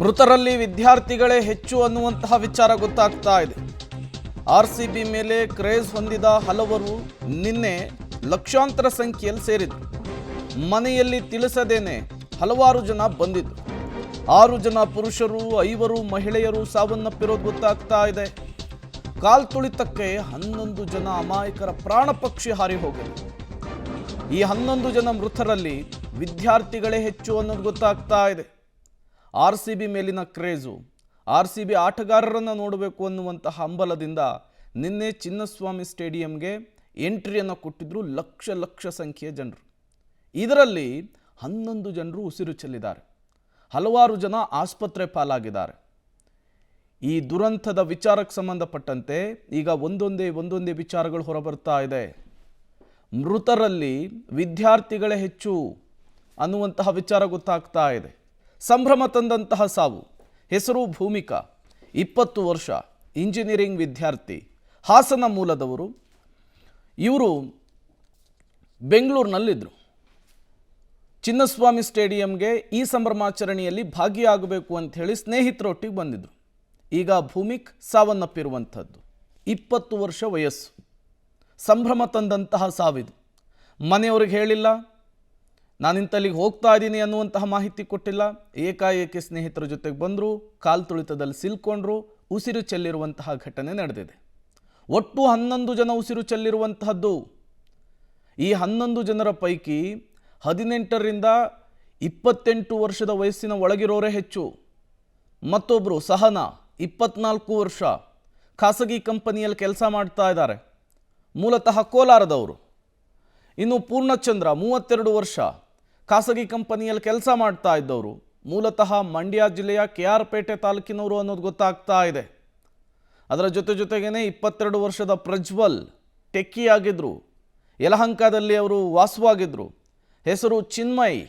ಮೃತರಲ್ಲಿ ವಿದ್ಯಾರ್ಥಿಗಳೇ ಹೆಚ್ಚು ಅನ್ನುವಂತಹ ವಿಚಾರ ಗೊತ್ತಾಗ್ತಾ ಇದೆ. ಆರ್ಸಿಬಿ ಮೇಲೆ ಕ್ರೇಜ್ ಹೊಂದಿದ ಹಲವರು ನಿನ್ನೆ ಲಕ್ಷಾಂತರ ಸಂಖ್ಯೆಯಲ್ಲಿ ಸೇರಿದ್ರು. ಮನೆಯಲ್ಲಿ ತಿಳಿಸದೇನೆ ಹಲವಾರು ಜನ ಬಂದಿದ್ರು. 6 ಜನ ಪುರುಷರು 5 ಮಹಿಳೆಯರು ಸಾವನ್ನಪ್ಪಿರೋದು ಗೊತ್ತಾಗ್ತಾ ಇದೆ. ಕಾಲ್ತುಳಿತಕ್ಕೆ 11 ಜನ ಅಮಾಯಕರ ಪ್ರಾಣ ಪಕ್ಷಿ ಹಾರಿ ಹೋಗಿದೆ. ಈ 11 ಜನ ಮೃತರಲ್ಲಿ ವಿದ್ಯಾರ್ಥಿಗಳೇ ಹೆಚ್ಚು ಅನ್ನೋದು ಗೊತ್ತಾಗ್ತಾ ಇದೆ. ಆರ್ಸಿಬಿ ಮೇಲಿನ ಕ್ರೇಜು, ಆರ್ಸಿಬಿ ಆಟಗಾರರನ್ನು ನೋಡಬೇಕು ಅನ್ನುವಂತಹ ಹಂಬಲದಿಂದ ನಿನ್ನೆ ಚಿನ್ನಸ್ವಾಮಿ ಸ್ಟೇಡಿಯಂಗೆ ಎಂಟ್ರಿಯನ್ನು ಕೊಟ್ಟಿದ್ರು ಲಕ್ಷ ಸಂಖ್ಯೆಯ ಜನರು. ಇದರಲ್ಲಿ 11 ಜನರು ಉಸಿರು ಚೆಲ್ಲಿದ್ದಾರೆ. ಹಲವಾರು ಜನ ಆಸ್ಪತ್ರೆ ಪಾಲಾಗಿದ್ದಾರೆ. ಈ ದುರಂತದ ವಿಚಾರಕ್ಕೆ ಸಂಬಂಧಪಟ್ಟಂತೆ ಈಗ ಒಂದೊಂದೇ ವಿಚಾರಗಳು ಹೊರಬರ್ತಾ ಇದೆ. ಮೃತರಲ್ಲಿ ವಿದ್ಯಾರ್ಥಿಗಳೇ ಹೆಚ್ಚು ಅನ್ನುವಂತಹ ವಿಚಾರ ಗೊತ್ತಾಗ್ತಾ ಇದೆ. ಸಂಭ್ರಮ ತಂದಂತಹ ಸಾವು. ಹೆಸರು ಭೂಮಿಕಾ, 20 ವರ್ಷ, ಇಂಜಿನಿಯರಿಂಗ್ ವಿದ್ಯಾರ್ಥಿ, ಹಾಸನ ಮೂಲದವರು. ಇವರು ಬೆಂಗಳೂರಿನಲ್ಲಿದ್ದರು. ಚಿನ್ನಸ್ವಾಮಿ ಸ್ಟೇಡಿಯಂಗೆ ಈ ಸಂಭ್ರಮಾಚರಣೆಯಲ್ಲಿ ಭಾಗಿಯಾಗಬೇಕು ಅಂಥೇಳಿ ಸ್ನೇಹಿತರೊಟ್ಟಿಗೆ ಬಂದಿದ್ದರು. ಈಗ ಭೂಮಿಕ್ ಸಾವನ್ನಪ್ಪಿರುವಂಥದ್ದು. 20 ವರ್ಷ ವಯಸ್ಸು. ಸಂಭ್ರಮ ತಂದಂತಹ ಸಾವಿದು. ಮನೆಯವ್ರಿಗೆ ಹೇಳಿಲ್ಲ, ನಾನಿಂತಲ್ಲಿಗೆ ಹೋಗ್ತಾ ಇದ್ದೀನಿ ಅನ್ನುವಂತಹ ಮಾಹಿತಿ ಕೊಟ್ಟಿಲ್ಲ. ಏಕಾಏಕಿ ಸ್ನೇಹಿತರ ಜೊತೆಗೆ ಬಂದರು, ಕಾಲು ತುಳಿತದಲ್ಲಿ ಸಿಲ್ಕೊಂಡ್ರು, ಉಸಿರು ಚೆಲ್ಲಿರುವಂತಹ ಘಟನೆ ನಡೆದಿದೆ. ಒಟ್ಟು 11 ಜನ ಉಸಿರು ಚೆಲ್ಲಿರುವಂತಹದ್ದು. ಈ 11 ಜನರ ಪೈಕಿ 18ರಿಂದ 28 ವರ್ಷದ ವಯಸ್ಸಿನ ಒಳಗಿರೋರೇ ಹೆಚ್ಚು. ಮತ್ತೊಬ್ಬರು ಸಹನಾ, 24 ವರ್ಷ, ಖಾಸಗಿ ಕಂಪನಿಯಲ್ಲಿ ಕೆಲಸ ಮಾಡ್ತಾ ಇದ್ದಾರೆ, ಮೂಲತಃ ಕೋಲಾರದವರು. ಇನ್ನು ಪೂರ್ಣಚಂದ್ರ, 32 ವರ್ಷ, ಖಾಸಗಿ ಕಂಪನಿಯಲ್ಲಿ ಕೆಲಸ ಮಾಡ್ತಾ ಇದ್ದವರು, ಮೂಲತಃ ಮಂಡ್ಯ ಜಿಲ್ಲೆಯ KR ಪೇಟೆ ತಾಲೂಕಿನವರು ಅನ್ನೋದು ಗೊತ್ತಾಗ್ತಾ ಇದೆ. ಅದರ ಜೊತೆಗೇನೆ 22 ವರ್ಷದ ಪ್ರಜ್ವಲ್ ಟೆಕ್ಕಿಯಾಗಿದ್ದರು, ಯಲಹಂಕದಲ್ಲಿ ಅವರು ವಾಸವಾಗಿದ್ದರು. ಹೆಸರು ಚಿನ್ಮಯ್,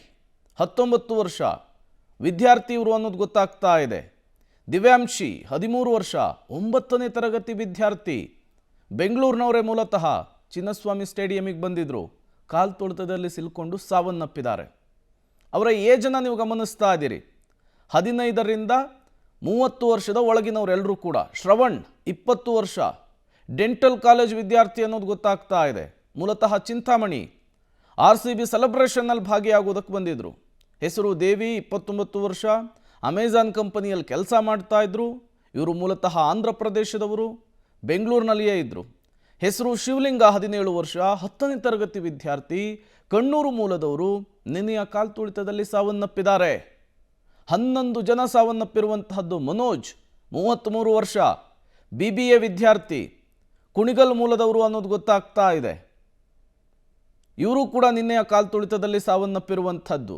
19 ವರ್ಷ, ವಿದ್ಯಾರ್ಥಿ ಇವರು ಅನ್ನೋದು ಗೊತ್ತಾಗ್ತಾ ಇದೆ. ದಿವ್ಯಾಂಶಿ, 13 ವರ್ಷ, 9ನೇ ತರಗತಿ ವಿದ್ಯಾರ್ಥಿ, ಬೆಂಗಳೂರಿನವರೇ. ಮೂಲತಃ ಚಿನ್ನಸ್ವಾಮಿ ಸ್ಟೇಡಿಯಮಿಗೆ ಬಂದಿದ್ದರು, ಕಾಲು ತುಳಿತದಲ್ಲಿ ಸಿಲ್ಕೊಂಡು ಸಾವನ್ನಪ್ಪಿದ್ದಾರೆ. ಅವರ ಏಜನ್ನು ನೀವು ಗಮನಿಸ್ತಾ ಇದ್ದೀರಿ, 15ರಿಂದ 30 ವರ್ಷದ ಒಳಗಿನವರೆಲ್ಲರೂ ಕೂಡ. ಶ್ರವಣ್, 20 ವರ್ಷ, ಡೆಂಟಲ್ ಕಾಲೇಜ್ ವಿದ್ಯಾರ್ಥಿ ಅನ್ನೋದು ಗೊತ್ತಾಗ್ತಾ ಇದೆ. ಮೂಲತಃ ಚಿಂತಾಮಣಿ. ಆರ್ಸಿಬಿ ಸೆಲೆಬ್ರೇಷನ್ನಲ್ಲಿ ಭಾಗಿಯಾಗೋದಕ್ಕೆ ಬಂದಿದ್ದರು. ಹೆಸರು ದೇವಿ, 29 ವರ್ಷ, ಅಮೆಜಾನ್ ಕಂಪನಿಯಲ್ಲಿ ಕೆಲಸ ಮಾಡ್ತಾ ಇದ್ರು. ಇವರು ಮೂಲತಃ ಆಂಧ್ರ ಪ್ರದೇಶದವರು, ಬೆಂಗಳೂರಿನಲ್ಲಿಯೇ ಇದ್ದರು. ಹೆಸರು ಶಿವಲಿಂಗ, 17 ವರ್ಷ, 10ನೇ ತರಗತಿ ವಿದ್ಯಾರ್ಥಿ, ಕಣ್ಣೂರು ಮೂಲದವರು. ನಿನ್ನೆಯ ಕಾಲ್ತುಳಿತದಲ್ಲಿ ಸಾವನ್ನಪ್ಪಿದ್ದಾರೆ. 11 ಜನ ಸಾವನ್ನಪ್ಪಿರುವಂತಹದ್ದು. ಮನೋಜ್, 33 ವರ್ಷ, BBA ವಿದ್ಯಾರ್ಥಿ, ಕುಣಿಗಲ್ ಮೂಲದವರು ಅನ್ನೋದು ಗೊತ್ತಾಗ್ತಾ ಇದೆ. ಇವರು ಕೂಡ ನಿನ್ನೆಯ ಕಾಲ್ತುಳಿತದಲ್ಲಿ ಸಾವನ್ನಪ್ಪಿರುವಂಥದ್ದು.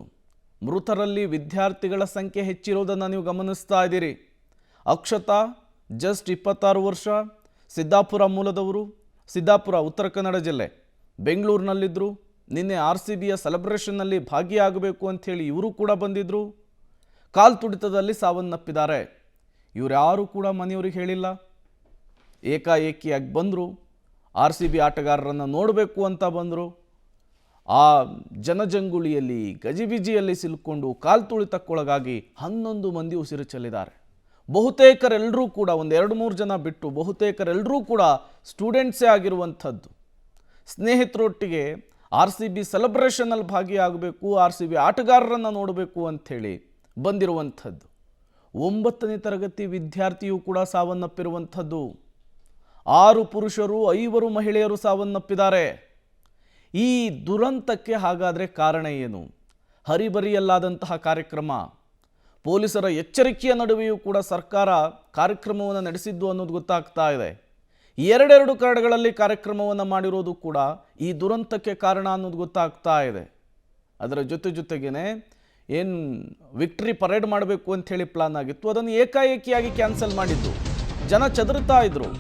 ಮೃತರಲ್ಲಿ ವಿದ್ಯಾರ್ಥಿಗಳ ಸಂಖ್ಯೆ ಹೆಚ್ಚಿರೋದನ್ನು ನೀವು ಗಮನಿಸ್ತಾ ಇದ್ದೀರಿ. ಅಕ್ಷತಾ, ಜಸ್ಟ್ 26 ವರ್ಷ, ಸಿದ್ದಾಪುರ ಮೂಲದವರು, ಸಿದ್ದಾಪುರ, ಉತ್ತರ ಕನ್ನಡ ಜಿಲ್ಲೆ, ಬೆಂಗಳೂರಿನಲ್ಲಿದ್ದರು. ನಿನ್ನೆ RCBಯ ಸೆಲೆಬ್ರೇಷನ್ನಲ್ಲಿ ಭಾಗಿಯಾಗಬೇಕು ಅಂಥೇಳಿ ಇವರು ಕೂಡ ಬಂದಿದ್ದರು. ಕಾಲ್ತುಳಿತದಲ್ಲಿ ಸಾವನ್ನಪ್ಪಿದ್ದಾರೆ. ಇವರ್ಯಾರೂ ಕೂಡ ಮನೆಯವ್ರಿಗೆ ಹೇಳಿಲ್ಲ. ಏಕಾಏಕಿಯಾಗಿ ಬಂದರು, RCB ಆಟಗಾರರನ್ನು ನೋಡಬೇಕು ಅಂತ ಬಂದರು. ಆ ಜನಜಂಗುಳಿಯಲ್ಲಿ, ಗಜಿಬಿಜಿಯಲ್ಲಿ ಸಿಲ್ಕೊಂಡು ಕಾಲ್ತುಳಿತಕ್ಕೊಳಗಾಗಿ 11 ಮಂದಿ ಉಸಿರು ಚೆಲ್ಲಿದ್ದಾರೆ. ಬಹುತೇಕರೆಲ್ಲರೂ ಕೂಡ, 1-2-3 ಜನ ಬಿಟ್ಟು ಬಹುತೇಕರೆಲ್ಲರೂ ಕೂಡ ಸ್ಟೂಡೆಂಟ್ಸೇ ಆಗಿರುವಂಥದ್ದು. ಸ್ನೇಹಿತರೊಟ್ಟಿಗೆ RCB ಸೆಲೆಬ್ರೇಷನಲ್ಲಿ ಭಾಗಿಯಾಗಬೇಕು, RCB ಆಟಗಾರರನ್ನು ನೋಡಬೇಕು ಅಂಥೇಳಿ ಬಂದಿರುವಂಥದ್ದು. 9ನೇ ತರಗತಿ ವಿದ್ಯಾರ್ಥಿಯೂ ಕೂಡ ಸಾವನ್ನಪ್ಪಿರುವಂಥದ್ದು. 6 ಪುರುಷರು 5 ಮಹಿಳೆಯರು ಸಾವನ್ನಪ್ಪಿದ್ದಾರೆ. ಈ ದುರಂತಕ್ಕೆ ಹಾಗಾದರೆ ಕಾರಣ ಏನು? ಹರಿಬರಿಯಲ್ಲಾದಂತಹ ಕಾರ್ಯಕ್ರಮ, ಪೊಲೀಸರ ಎಚ್ಚರಿಕೆಯ ನಡುವೆಯೂ ಕೂಡ ಸರ್ಕಾರ ಕಾರ್ಯಕ್ರಮವನ್ನು ನಡೆಸಿದ್ದು ಅನ್ನೋದು ಗೊತ್ತಾಗ್ತಾ ಇದೆ. 2 ಕರಡುಗಳಲ್ಲಿ ಕಾರ್ಯಕ್ರಮವನ್ನು ಮಾಡಿರೋದು ಕೂಡ ಈ ದುರಂತಕ್ಕೆ ಕಾರಣ ಅನ್ನೋದು ಗೊತ್ತಾಗ್ತಾ ಇದೆ. ಅದರ ಜೊತೆಗೇನೆ ಏನು ವಿಕ್ಟ್ರಿ ಪರೇಡ್ ಮಾಡಬೇಕು ಅಂಥೇಳಿ ಪ್ಲಾನ್ ಆಗಿತ್ತು, ಅದನ್ನು ಏಕಾಏಕಿಯಾಗಿ ಕ್ಯಾನ್ಸಲ್ ಮಾಡಿದ್ದು. ಜನ ಚದುರ್ತಾ ಇದ್ರು.